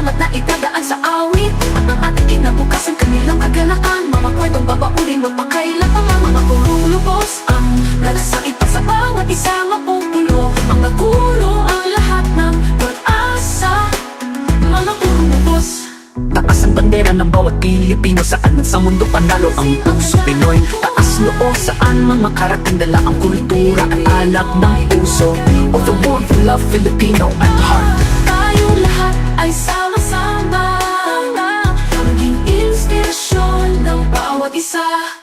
salamat na itadaan sa awit at ng ating kinabukasan kanilang kagalakan. Mga kwentong babaulin magpakailan pa mga purong lubos ang nalasakit pa sa bawat isang mapupulo. Ang naguro ang lahat ng pag-asa, mga purong lubos. Taas ang bandera ng bawat Pilipino, saan man sa mundo panalo ang puso Pinoy. Taas noo saan man makarating, dala ang kultura at alak ng puso. Of the world we love Filipino at heart. Tayong lahat ay sama-sama, maging inspirasyon ng bawat isa.